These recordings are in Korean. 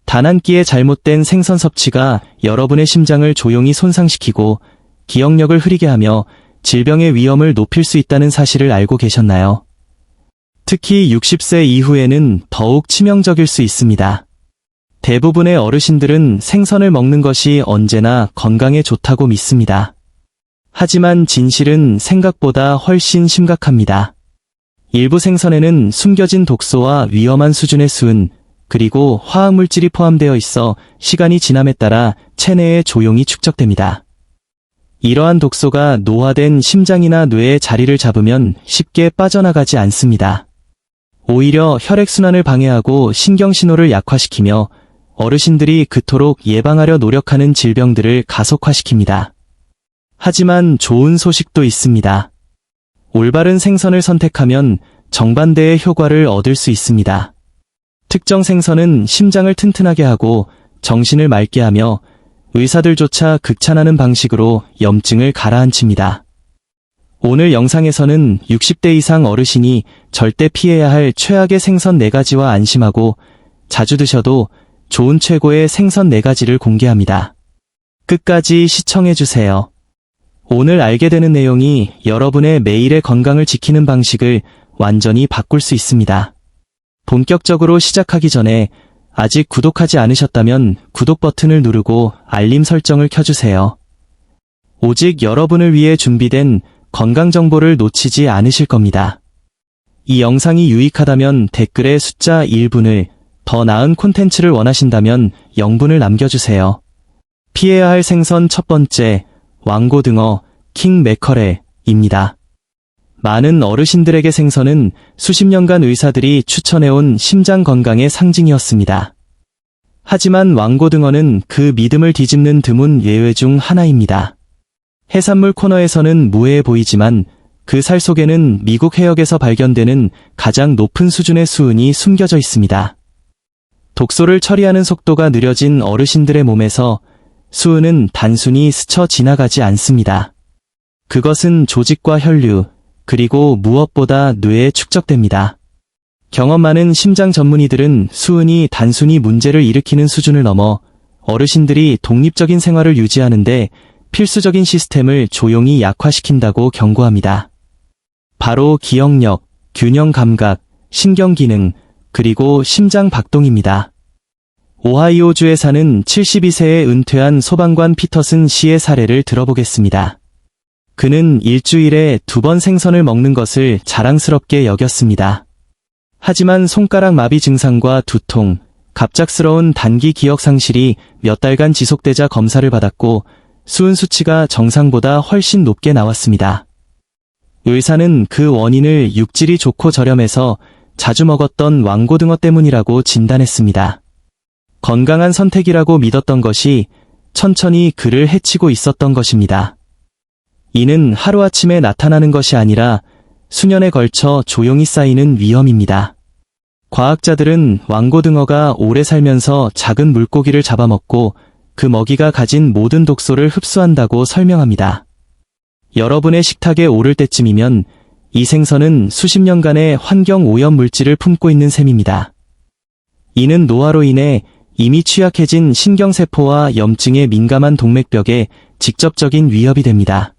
단 한 끼의 잘못된 생선 섭취가 여러분의 심장을 조용히 손상시키고 기억력을 흐리게 하며 질병의 위험을 높일 수 있다는 사실을 알고 계셨나요? 특히 60세 이후에는 더욱 치명적일 수 있습니다. 대부분의 어르신들은 생선을 먹는 것이 언제나 건강에 좋다고 믿습니다. 하지만 진실은 생각보다 훨씬 심각합니다. 일부 생선에는 숨겨진 독소와 위험한 수준의 수은, 그리고 화학물질이 포함되어 있어 시간이 지남에 따라 체내에 조용히 축적됩니다. 이러한 독소가 노화된 심장이나 뇌에 자리를 잡으면 쉽게 빠져나가지 않습니다. 오히려 혈액순환을 방해하고 신경신호를 약화시키며 어르신들이 그토록 예방하려 노력하는 질병들을 가속화시킵니다. 하지만 좋은 소식도 있습니다. 올바른 생선을 선택하면 정반대의 효과를 얻을 수 있습니다. 특정 생선은 심장을 튼튼하게 하고 정신을 맑게 하며 의사들조차 극찬하는 방식으로 염증을 가라앉힙니다. 오늘 영상에서는 60대 이상 어르신이 절대 피해야 할 최악의 생선 4가지와 안심하고 자주 드셔도 좋은 최고의 생선 4가지를 공개합니다. 끝까지 시청해주세요. 오늘 알게 되는 내용이 여러분의 매일의 건강을 지키는 방식을 완전히 바꿀 수 있습니다. 본격적으로 시작하기 전에 아직 구독하지 않으셨다면 구독 버튼을 누르고 알림 설정을 켜주세요. 오직 여러분을 위해 준비된 건강 정보를 놓치지 않으실 겁니다. 이 영상이 유익하다면 댓글에 숫자 1분을, 더 나은 콘텐츠를 원하신다면 0분을 남겨주세요. 피해야 할 생선 첫 번째, 왕고등어, 킹 매커렐입니다. 많은 어르신들에게 생선은 수십 년간 의사들이 추천해온 심장 건강의 상징이었습니다. 하지만 왕고등어는 그 믿음을 뒤집는 드문 예외 중 하나입니다. 해산물 코너에서는 무해해 보이지만 그 살 속에는 미국 해역에서 발견되는 가장 높은 수준의 수은이 숨겨져 있습니다. 독소를 처리하는 속도가 느려진 어르신들의 몸에서 수은은 단순히 스쳐 지나가지 않습니다. 그것은 조직과 혈류, 그리고 무엇보다 뇌에 축적됩니다. 경험 많은 심장 전문의들은 수은이 단순히 문제를 일으키는 수준을 넘어 어르신들이 독립적인 생활을 유지하는데 필수적인 시스템을 조용히 약화시킨다고 경고합니다. 바로 기억력, 균형 감각, 신경기능, 그리고 심장 박동입니다. 오하이오주에 사는 72세의 은퇴한 소방관 피터슨 씨의 사례를 들어보겠습니다. 그는 일주일에 2번 생선을 먹는 것을 자랑스럽게 여겼습니다. 하지만 손가락 마비 증상과 두통, 갑작스러운 단기 기억 상실이 몇 달간 지속되자 검사를 받았고 수은 수치가 정상보다 훨씬 높게 나왔습니다. 의사는 그 원인을 육질이 좋고 저렴해서 자주 먹었던 왕고등어 때문이라고 진단했습니다. 건강한 선택이라고 믿었던 것이 천천히 그를 해치고 있었던 것입니다. 이는 하루아침에 나타나는 것이 아니라 수년에 걸쳐 조용히 쌓이는 위험입니다. 과학자들은 왕고등어가 오래 살면서 작은 물고기를 잡아먹고 그 먹이가 가진 모든 독소를 흡수한다고 설명합니다. 여러분의 식탁에 오를 때쯤이면 이 생선은 수십 년간의 환경 오염 물질을 품고 있는 셈입니다. 이는 노화로 인해 이미 취약해진 신경세포와 염증에 민감한 동맥벽에 직접적인 위협이 됩니다.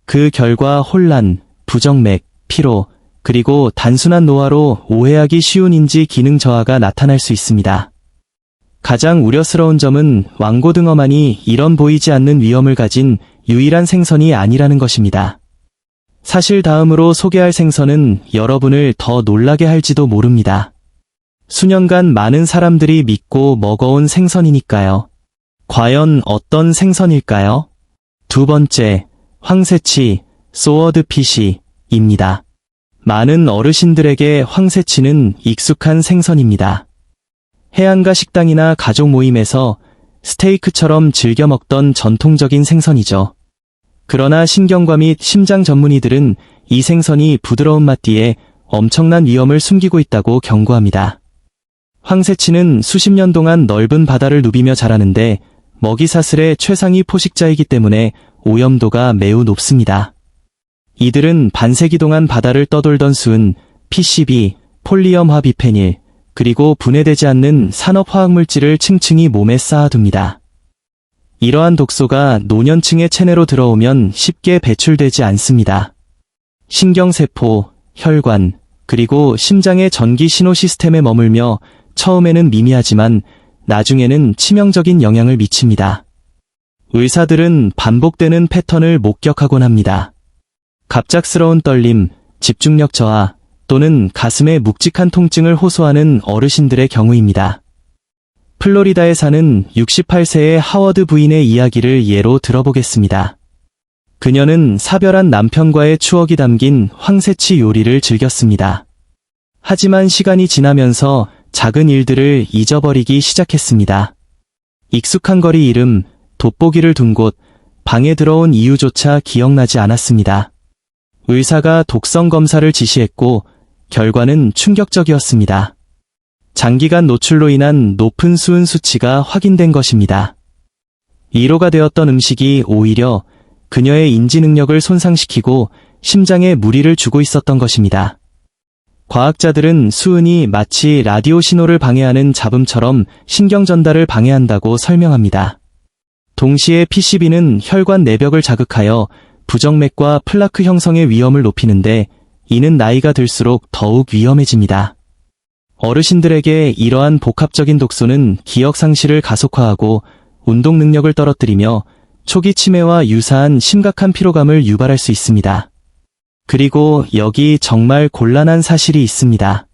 그 결과 혼란, 부정맥, 피로, 그리고 단순한 노화로 오해하기 쉬운 인지 기능 저하가 나타날 수 있습니다. 가장 우려스러운 점은 왕고등어만이 이런 보이지 않는 위험을 가진 유일한 생선이 아니라는 것입니다. 사실 다음으로 소개할 생선은 여러분을 더 놀라게 할지도 모릅니다. 수년간 많은 사람들이 믿고 먹어온 생선이니까요. 과연 어떤 생선일까요? 두 번째, 황새치, 소워드피쉬입니다. 많은 어르신들에게 황새치는 익숙한 생선입니다. 해안가 식당이나 가족 모임에서 스테이크처럼 즐겨 먹던 전통적인 생선이죠. 그러나 신경과 및 심장 전문의들은 이 생선이 부드러운 맛 뒤에 엄청난 위험을 숨기고 있다고 경고합니다. 황새치는 수십 년 동안 넓은 바다를 누비며 자라는데 먹이사슬의 최상위 포식자이기 때문에 오염도가 매우 높습니다. 이들은 반세기 동안 바다를 떠돌던 수은, PCB, 폴리엄화 비페닐, 그리고 분해되지 않는 산업화학물질을 층층이 몸에 쌓아둡니다. 이러한 독소가 노년층의 체내로 들어오면 쉽게 배출되지 않습니다. 신경세포, 혈관, 그리고 심장의 전기 신호 시스템에 머물며 처음에는 미미하지만 나중에는 치명적인 영향을 미칩니다. 의사들은 반복되는 패턴을 목격하곤 합니다. 갑작스러운 떨림, 집중력 저하, 또는 가슴의 묵직한 통증을 호소하는 어르신들의 경우입니다. 플로리다에 사는 68세의 하워드 부인의 이야기를 예로 들어보겠습니다. 그녀는 사별한 남편과의 추억이 담긴 황새치 요리를 즐겼습니다. 하지만 시간이 지나면서 작은 일들을 잊어버리기 시작했습니다. 익숙한 거리 이름, 돋보기를 둔 곳, 방에 들어온 이유조차 기억나지 않았습니다. 의사가 독성 검사를 지시했고 결과는 충격적이었습니다. 장기간 노출로 인한 높은 수은 수치가 확인된 것입니다. 1호가 되었던 음식이 오히려 그녀의 인지 능력을 손상시키고 심장에 무리를 주고 있었던 것입니다. 과학자들은 수은이 마치 라디오 신호를 방해하는 잡음처럼 신경 전달을 방해한다고 설명합니다. 동시에 PCB는 혈관 내벽을 자극하여 부정맥과 플라크 형성의 위험을 높이는데 이는 나이가 들수록 더욱 위험해집니다. 어르신들에게 이러한 복합적인 독소는 기억 상실을 가속화하고 운동 능력을 떨어뜨리며 초기 치매와 유사한 심각한 피로감을 유발할 수 있습니다. 그리고 여기 정말 곤란한 사실이 있습니다.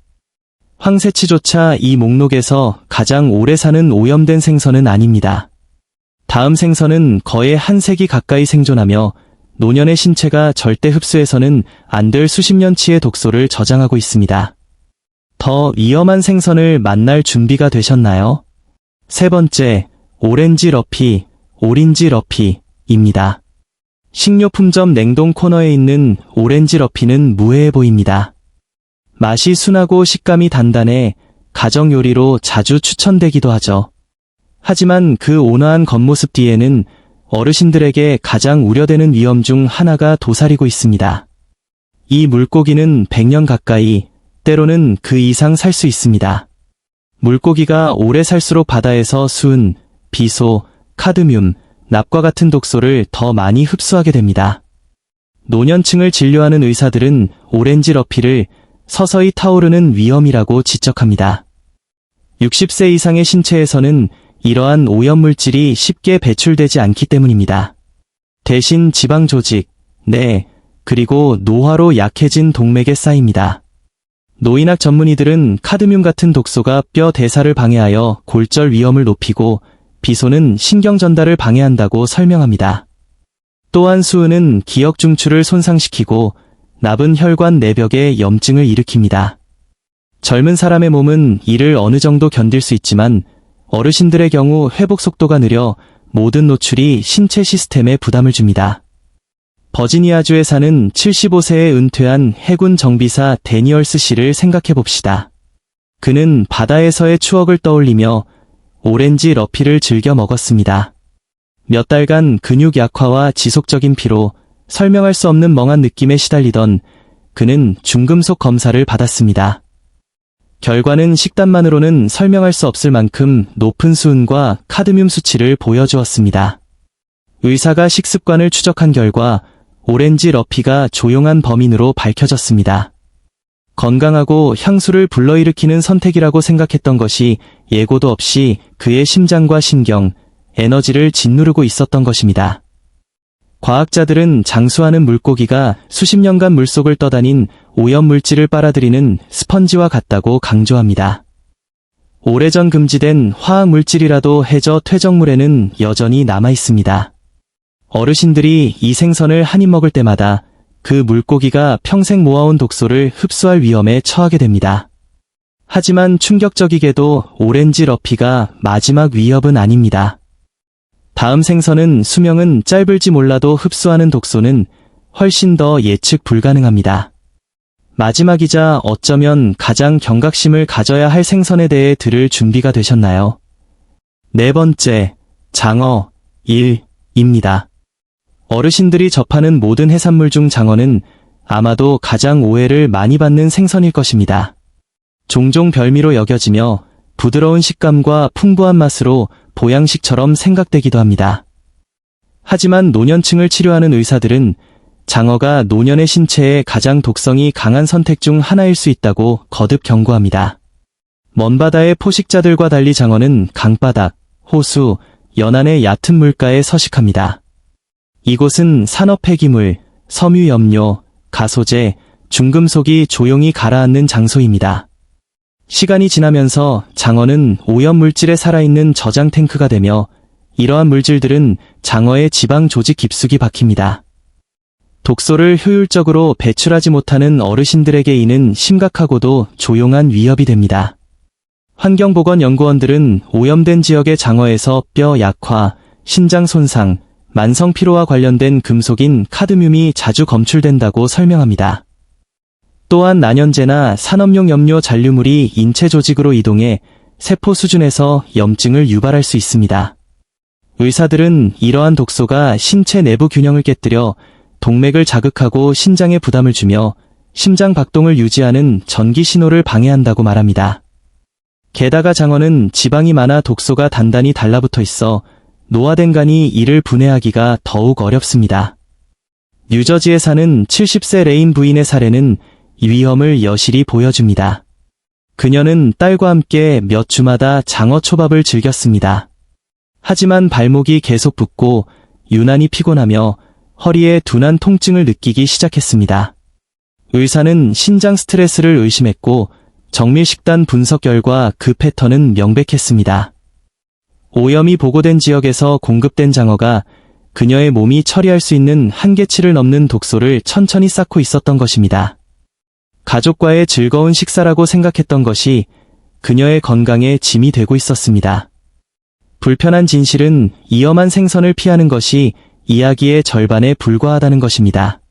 황새치조차 이 목록에서 가장 오래 사는 오염된 생선은 아닙니다. 다음 생선은 거의 한 세기 가까이 생존하며 노년의 신체가 절대 흡수해서는 안 될 수십 년치의 독소를 저장하고 있습니다. 더 위험한 생선을 만날 준비가 되셨나요? 세 번째, 오렌지 러피입니다. 식료품점 냉동 코너에 있는 오렌지 러피는 무해해 보입니다. 맛이 순하고 식감이 단단해 가정 요리로 자주 추천되기도 하죠. 하지만 그 온화한 겉모습 뒤에는 어르신들에게 가장 우려되는 위험 중 하나가 도사리고 있습니다. 이 물고기는 100년 가까이, 때로는 그 이상 살 수 있습니다. 물고기가 오래 살수록 바다에서 수은, 비소, 카드뮴, 납과 같은 독소를 더 많이 흡수하게 됩니다. 노년층을 진료하는 의사들은 오렌지 러피를 서서히 타오르는 위험이라고 지적합니다. 60세 이상의 신체에서는 이러한 오염물질이 쉽게 배출되지 않기 때문입니다. 대신 지방 조직, 뇌, 그리고 노화로 약해진 동맥에 쌓입니다. 노인학 전문의들은 카드뮴 같은 독소가 뼈 대사를 방해하여 골절 위험을 높이고 비소는 신경 전달을 방해한다고 설명합니다. 또한 수은은 기억 중추를 손상시키고 납은 혈관 내벽에 염증을 일으킵니다. 젊은 사람의 몸은 이를 어느 정도 견딜 수 있지만 어르신들의 경우 회복 속도가 느려 모든 노출이 신체 시스템에 부담을 줍니다. 버지니아주에 사는 75세에 은퇴한 해군 정비사 데니얼스 씨를 생각해 봅시다. 그는 바다에서의 추억을 떠올리며 오렌지 러피를 즐겨 먹었습니다. 몇 달간 근육 약화와 지속적인 피로, 설명할 수 없는 멍한 느낌에 시달리던 그는 중금속 검사를 받았습니다. 결과는 식단만으로는 설명할 수 없을 만큼 높은 수은과 카드뮴 수치를 보여주었습니다. 의사가 식습관을 추적한 결과 오렌지 러피가 조용한 범인으로 밝혀졌습니다. 건강하고 향수를 불러일으키는 선택이라고 생각했던 것이 예고도 없이 그의 심장과 신경, 에너지를 짓누르고 있었던 것입니다. 과학자들은 장수하는 물고기가 수십 년간 물속을 떠다닌 오염물질을 빨아들이는 스펀지와 같다고 강조합니다. 오래전 금지된 화학물질이라도 해저 퇴적물에는 여전히 남아있습니다. 어르신들이 이 생선을 한 입 먹을 때마다 그 물고기가 평생 모아온 독소를 흡수할 위험에 처하게 됩니다. 하지만 충격적이게도 오렌지 러피가 마지막 위협은 아닙니다. 다음 생선은 수명은 짧을지 몰라도 흡수하는 독소는 훨씬 더 예측 불가능합니다. 마지막이자 어쩌면 가장 경각심을 가져야 할 생선에 대해 들을 준비가 되셨나요? 네 번째, 장어입니다. 어르신들이 접하는 모든 해산물 중 장어는 아마도 가장 오해를 많이 받는 생선일 것입니다. 종종 별미로 여겨지며 부드러운 식감과 풍부한 맛으로 보양식처럼 생각되기도 합니다. 하지만 노년층을 치료하는 의사들은 장어가 노년의 신체에 가장 독성이 강한 선택 중 하나일 수 있다고 거듭 경고합니다. 먼바다의 포식자들과 달리 장어는 강바닥, 호수, 연안의 얕은 물가에 서식합니다. 이곳은 산업 폐기물, 섬유염료, 가소제, 중금속이 조용히 가라앉는 장소입니다. 시간이 지나면서 장어는 오염물질에 살아있는 저장 탱크가 되며 이러한 물질들은 장어의 지방 조직 깊숙이 박힙니다. 독소를 효율적으로 배출하지 못하는 어르신들에게 이는 심각하고도 조용한 위협이 됩니다. 환경보건연구원들은 오염된 지역의 장어에서 뼈 약화, 신장 손상, 만성 피로와 관련된 금속인 카드뮴이 자주 검출된다고 설명합니다. 또한 난연제나 산업용 염료 잔류물이 인체 조직으로 이동해 세포 수준에서 염증을 유발할 수 있습니다. 의사들은 이러한 독소가 신체 내부 균형을 깨뜨려 동맥을 자극하고 신장에 부담을 주며 심장 박동을 유지하는 전기 신호를 방해한다고 말합니다. 게다가 장어는 지방이 많아 독소가 단단히 달라붙어 있어 노화된 간이 이를 분해하기가 더욱 어렵습니다. 뉴저지에 사는 70세 레인 부인의 사례는 이 위험을 여실히 보여줍니다. 그녀는 딸과 함께 몇 주마다 장어 초밥을 즐겼습니다. 하지만 발목이 계속 붓고 유난히 피곤하며 허리에 둔한 통증을 느끼기 시작했습니다. 의사는 신장 스트레스를 의심했고 정밀 식단 분석 결과 그 패턴은 명백했습니다. 오염이 보고된 지역에서 공급된 장어가 그녀의 몸이 처리할 수 있는 한계치를 넘는 독소를 천천히 쌓고 있었던 것입니다. 가족과의 즐거운 식사라고 생각했던 것이 그녀의 건강에 짐이 되고 있었습니다. 불편한 진실은 위험한 생선을 피하는 것이 이야기의 절반에 불과하다는 것입니다.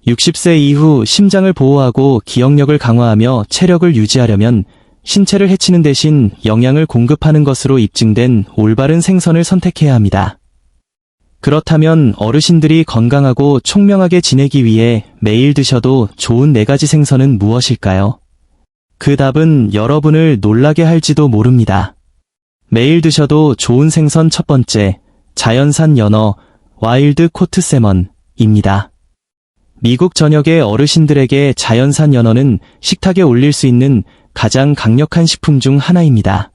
60세 이후 심장을 보호하고 기억력을 강화하며 체력을 유지하려면 신체를 해치는 대신 영양을 공급하는 것으로 입증된 올바른 생선을 선택해야 합니다. 그렇다면 어르신들이 건강하고 총명하게 지내기 위해 매일 드셔도 좋은 4가지 생선은 무엇일까요? 그 답은 여러분을 놀라게 할지도 모릅니다. 매일 드셔도 좋은 생선 첫 번째, 자연산 연어, 와일드 코트 세먼입니다. 미국 전역의 어르신들에게 자연산 연어는 식탁에 올릴 수 있는 가장 강력한 식품 중 하나입니다.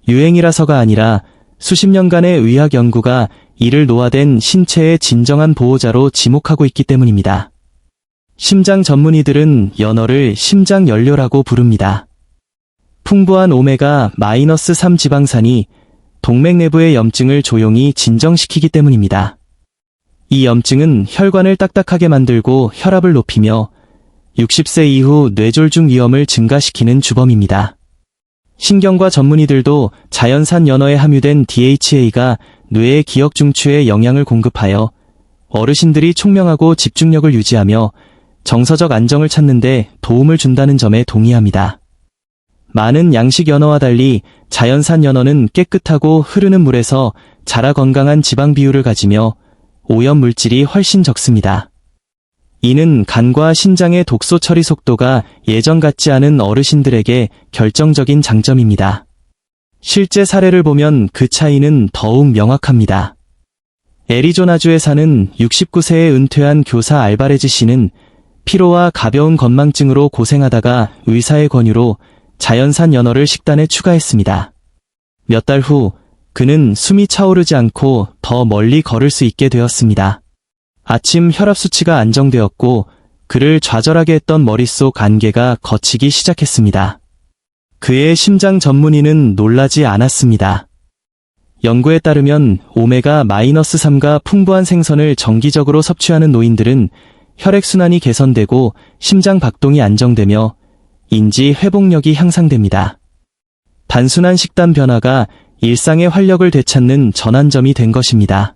유행이라서가 아니라 수십 년간의 의학 연구가 이를 노화된 신체의 진정한 보호자로 지목하고 있기 때문입니다. 심장 전문의들은 연어를 심장 연료라고 부릅니다. 풍부한 오메가-3 지방산이 동맥 내부의 염증을 조용히 진정시키기 때문입니다. 이 염증은 혈관을 딱딱하게 만들고 혈압을 높이며 60세 이후 뇌졸중 위험을 증가시키는 주범입니다. 신경과 전문의들도 자연산 연어에 함유된 DHA가 뇌의 기억 중추에 영양을 공급하여 어르신들이 총명하고 집중력을 유지하며 정서적 안정을 찾는 데 도움을 준다는 점에 동의합니다. 많은 양식 연어와 달리 자연산 연어는 깨끗하고 흐르는 물에서 자라 건강한 지방 비율을 가지며 오염 물질이 훨씬 적습니다. 이는 간과 신장의 독소 처리 속도가 예전 같지 않은 어르신들에게 결정적인 장점입니다. 실제 사례를 보면 그 차이는 더욱 명확합니다. 애리조나주에 사는 69세에 은퇴한 교사 알바레즈 씨는 피로와 가벼운 건망증으로 고생하다가 의사의 권유로 자연산 연어를 식단에 추가했습니다. 몇 달 후 그는 숨이 차오르지 않고 더 멀리 걸을 수 있게 되었습니다. 아침 혈압 수치가 안정되었고 그를 좌절하게 했던 머릿속 안개가 걷히기 시작했습니다. 그의 심장 전문의는 놀라지 않았습니다. 연구에 따르면 오메가-3가 풍부한 생선을 정기적으로 섭취하는 노인들은 혈액순환이 개선되고 심장 박동이 안정되며 인지 회복력이 향상됩니다. 단순한 식단 변화가 일상의 활력을 되찾는 전환점이 된 것입니다.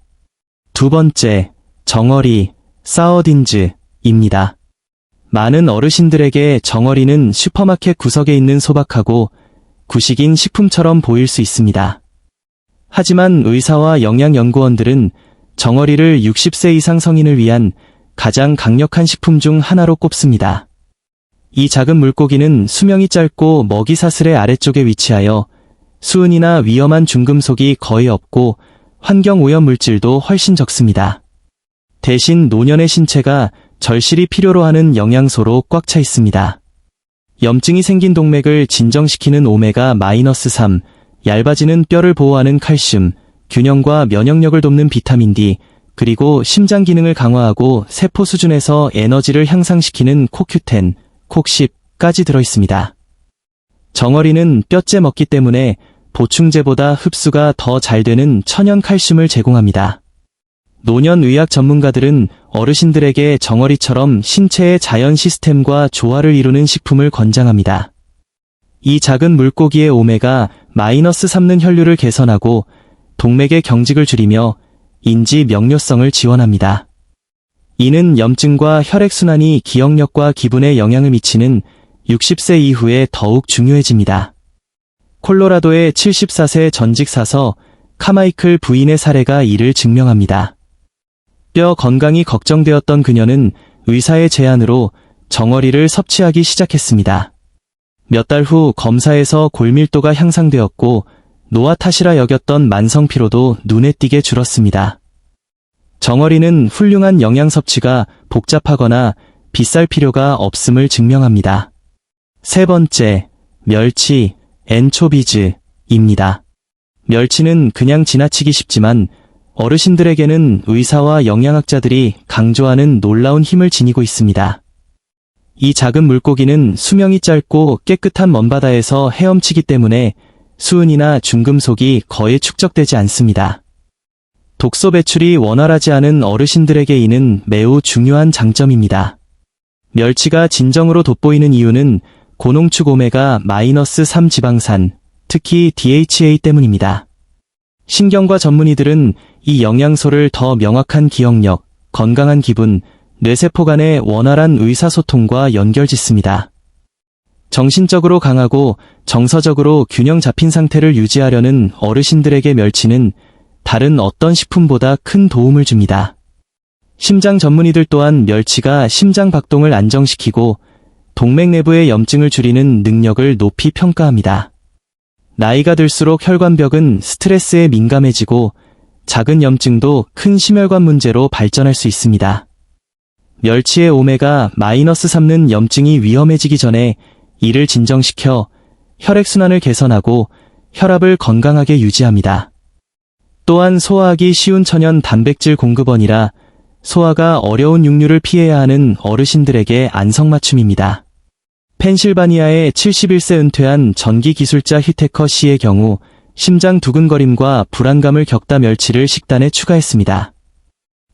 두 번째, 정어리, 사어딘즈입니다. 많은 어르신들에게 정어리는 슈퍼마켓 구석에 있는 소박하고 구식인 식품처럼 보일 수 있습니다. 하지만 의사와 영양연구원들은 정어리를 60세 이상 성인을 위한 가장 강력한 식품 중 하나로 꼽습니다. 이 작은 물고기는 수명이 짧고 먹이 사슬의 아래쪽에 위치하여 수은이나 위험한 중금속이 거의 없고 환경 오염 물질도 훨씬 적습니다. 대신 노년의 신체가 절실히 필요로 하는 영양소로 꽉 차 있습니다. 염증이 생긴 동맥을 진정시키는 오메가-3, 얇아지는 뼈를 보호하는 칼슘, 균형과 면역력을 돕는 비타민 D, 그리고 심장 기능을 강화하고 세포 수준에서 에너지를 향상시키는 코큐텐, 콕10까지 들어있습니다. 정어리는 뼈째 먹기 때문에 보충제보다 흡수가 더 잘 되는 천연 칼슘을 제공합니다. 노년 의학 전문가들은 어르신들에게 정어리처럼 신체의 자연 시스템과 조화를 이루는 식품을 권장합니다. 이 작은 물고기의 오메가-3는 혈류를 개선하고 동맥의 경직을 줄이며 인지 명료성을 지원합니다. 이는 염증과 혈액순환이 기억력과 기분에 영향을 미치는 60세 이후에 더욱 중요해집니다. 콜로라도의 74세 전직 사서 카마이클 부인의 사례가 이를 증명합니다. 뼈 건강이 걱정되었던 그녀는 의사의 제안으로 정어리를 섭취하기 시작했습니다. 몇 달 후 검사에서 골밀도가 향상되었고 노화 탓이라 여겼던 만성 피로도 눈에 띄게 줄었습니다. 정어리는 훌륭한 영양 섭취가 복잡하거나 비쌀 필요가 없음을 증명합니다. 세 번째, 멸치, 엔초비즈입니다. 멸치는 그냥 지나치기 쉽지만 어르신들에게는 의사와 영양학자들이 강조하는 놀라운 힘을 지니고 있습니다. 이 작은 물고기는 수명이 짧고 깨끗한 먼바다에서 헤엄치기 때문에 수은이나 중금속이 거의 축적되지 않습니다. 독소 배출이 원활하지 않은 어르신들에게 이는 매우 중요한 장점입니다. 멸치가 진정으로 돋보이는 이유는 고농축 오메가-3 지방산, 특히 DHA 때문입니다. 신경과 전문의들은 이 영양소를 더 명확한 기억력, 건강한 기분, 뇌세포 간의 원활한 의사소통과 연결짓습니다. 정신적으로 강하고 정서적으로 균형 잡힌 상태를 유지하려는 어르신들에게 멸치는 다른 어떤 식품보다 큰 도움을 줍니다. 심장 전문의들 또한 멸치가 심장 박동을 안정시키고 동맥 내부의 염증을 줄이는 능력을 높이 평가합니다. 나이가 들수록 혈관벽은 스트레스에 민감해지고 작은 염증도 큰 심혈관 문제로 발전할 수 있습니다. 멸치의 오메가-3는 염증이 위험해지기 전에 이를 진정시켜 혈액순환을 개선하고 혈압을 건강하게 유지합니다. 또한 소화하기 쉬운 천연 단백질 공급원이라 소화가 어려운 육류를 피해야 하는 어르신들에게 안성맞춤입니다. 펜실바니아의 71세 은퇴한 전기기술자 휘테커 씨의 경우 심장 두근거림과 불안감을 겪다 멸치를 식단에 추가했습니다.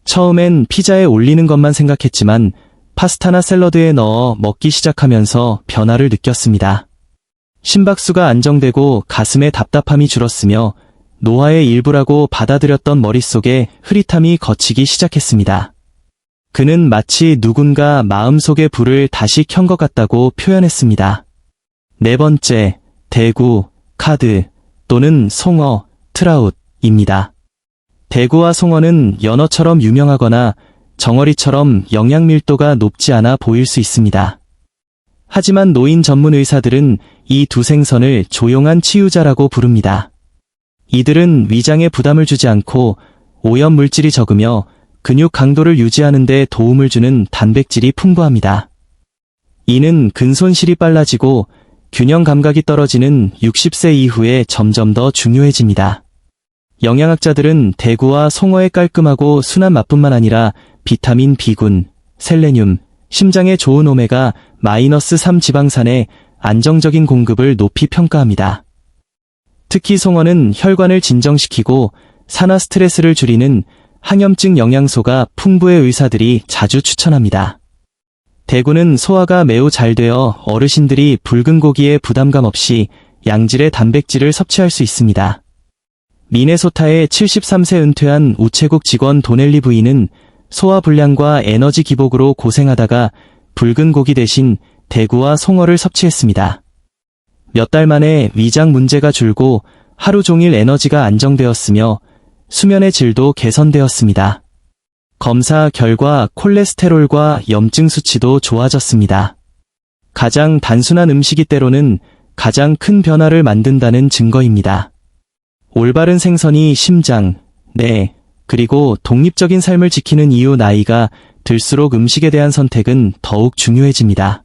처음엔 피자에 올리는 것만 생각했지만 파스타나 샐러드에 넣어 먹기 시작하면서 변화를 느꼈습니다. 심박수가 안정되고 가슴의 답답함이 줄었으며 노화의 일부라고 받아들였던 머릿속에 흐릿함이 걷히기 시작했습니다. 그는 마치 누군가 마음속의 불을 다시 켠 것 같다고 표현했습니다. 네 번째, 대구, 카드 또는 송어, 트라웃입니다. 대구와 송어는 연어처럼 유명하거나 정어리처럼 영양 밀도가 높지 않아 보일 수 있습니다. 하지만 노인 전문 의사들은 이 두 생선을 조용한 치유자라고 부릅니다. 이들은 위장에 부담을 주지 않고 오염 물질이 적으며 근육 강도를 유지하는 데 도움을 주는 단백질이 풍부합니다. 이는 근손실이 빨라지고 균형 감각이 떨어지는 60세 이후에 점점 더 중요해집니다. 영양학자들은 대구와 송어의 깔끔하고 순한 맛뿐만 아니라 비타민 B군, 셀레늄, 심장에 좋은 오메가-3 지방산의 안정적인 공급을 높이 평가합니다. 특히 송어는 혈관을 진정시키고 산화 스트레스를 줄이는 항염증 영양소가 풍부해 의사들이 자주 추천합니다. 대구는 소화가 매우 잘 되어 어르신들이 붉은 고기에 부담감 없이 양질의 단백질을 섭취할 수 있습니다. 미네소타의 73세 은퇴한 우체국 직원 도넬리 부인은 소화 불량과 에너지 기복으로 고생하다가 붉은 고기 대신 대구와 송어를 섭취했습니다. 몇 달 만에 위장 문제가 줄고 하루 종일 에너지가 안정되었으며 수면의 질도 개선되었습니다. 검사 결과 콜레스테롤과 염증 수치도 좋아졌습니다. 가장 단순한 음식이 때로는 가장 큰 변화를 만든다는 증거입니다. 올바른 생선이 심장, 뇌, 그리고 독립적인 삶을 지키는 이유. 나이가 들수록 음식에 대한 선택은 더욱 중요해집니다.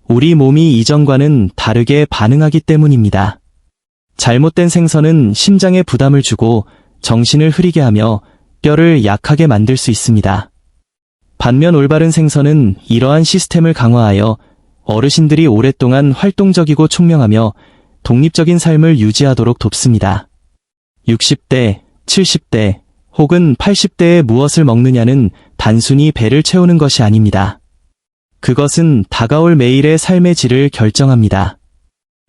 우리 몸이 이전과는 다르게 반응하기 때문입니다. 잘못된 생선은 심장에 부담을 주고 정신을 흐리게 하며 뼈를 약하게 만들 수 있습니다. 반면 올바른 생선은 이러한 시스템을 강화하여 어르신들이 오랫동안 활동적이고 총명하며 독립적인 삶을 유지하도록 돕습니다. 60대, 70대, 혹은 80대에 무엇을 먹느냐는 단순히 배를 채우는 것이 아닙니다. 그것은 다가올 매일의 삶의 질을 결정합니다.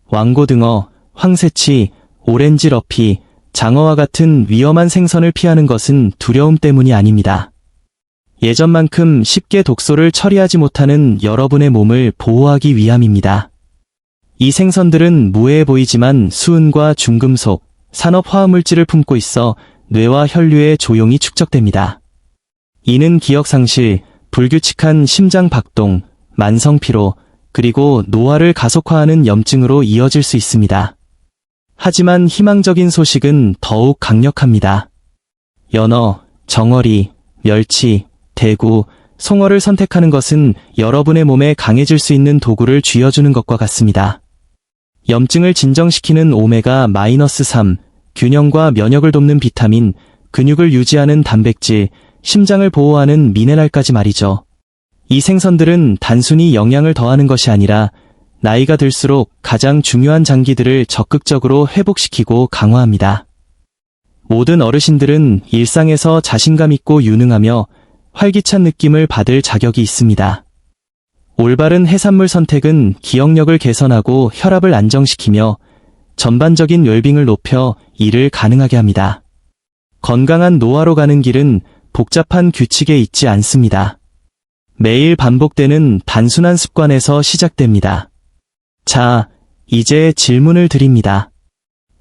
왕고등어, 황새치, 오렌지 러피, 장어와 같은 위험한 생선을 피하는 것은 두려움 때문이 아닙니다. 예전만큼 쉽게 독소를 처리하지 못하는 여러분의 몸을 보호하기 위함입니다. 이 생선들은 무해해 보이지만 수은과 중금속, 산업화합물질을 품고 있어 뇌와 혈류에 조용히 축적됩니다. 이는 기억상실, 불규칙한 심장 박동, 만성피로, 그리고 노화를 가속화하는 염증으로 이어질 수 있습니다. 하지만 희망적인 소식은 더욱 강력합니다. 연어, 정어리, 멸치, 대구, 송어를 선택하는 것은 여러분의 몸에 강해질 수 있는 도구를 쥐어주는 것과 같습니다. 염증을 진정시키는 오메가-3, 균형과 면역을 돕는 비타민, 근육을 유지하는 단백질, 심장을 보호하는 미네랄까지 말이죠. 이 생선들은 단순히 영양을 더하는 것이 아니라 나이가 들수록 가장 중요한 장기들을 적극적으로 회복시키고 강화합니다. 모든 어르신들은 일상에서 자신감 있고 유능하며 활기찬 느낌을 받을 자격이 있습니다. 올바른 해산물 선택은 기억력을 개선하고 혈압을 안정시키며 전반적인 웰빙을 높여 이를 가능하게 합니다. 건강한 노화로 가는 길은 복잡한 규칙에 있지 않습니다. 매일 반복되는 단순한 습관에서 시작됩니다. 자, 이제 질문을 드립니다.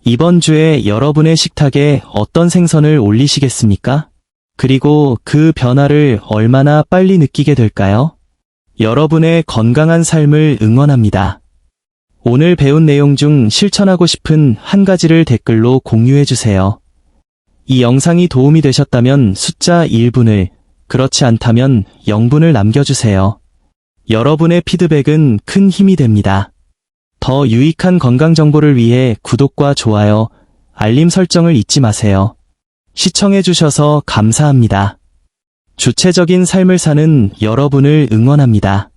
이번 주에 여러분의 식탁에 어떤 생선을 올리시겠습니까? 그리고 그 변화를 얼마나 빨리 느끼게 될까요? 여러분의 건강한 삶을 응원합니다. 오늘 배운 내용 중 실천하고 싶은 한 가지를 댓글로 공유해주세요. 이 영상이 도움이 되셨다면 숫자 1분을, 그렇지 않다면 0분을 남겨주세요. 여러분의 피드백은 큰 힘이 됩니다. 더 유익한 건강 정보를 위해 구독과 좋아요, 알림 설정을 잊지 마세요. 시청해주셔서 감사합니다. 주체적인 삶을 사는 여러분을 응원합니다.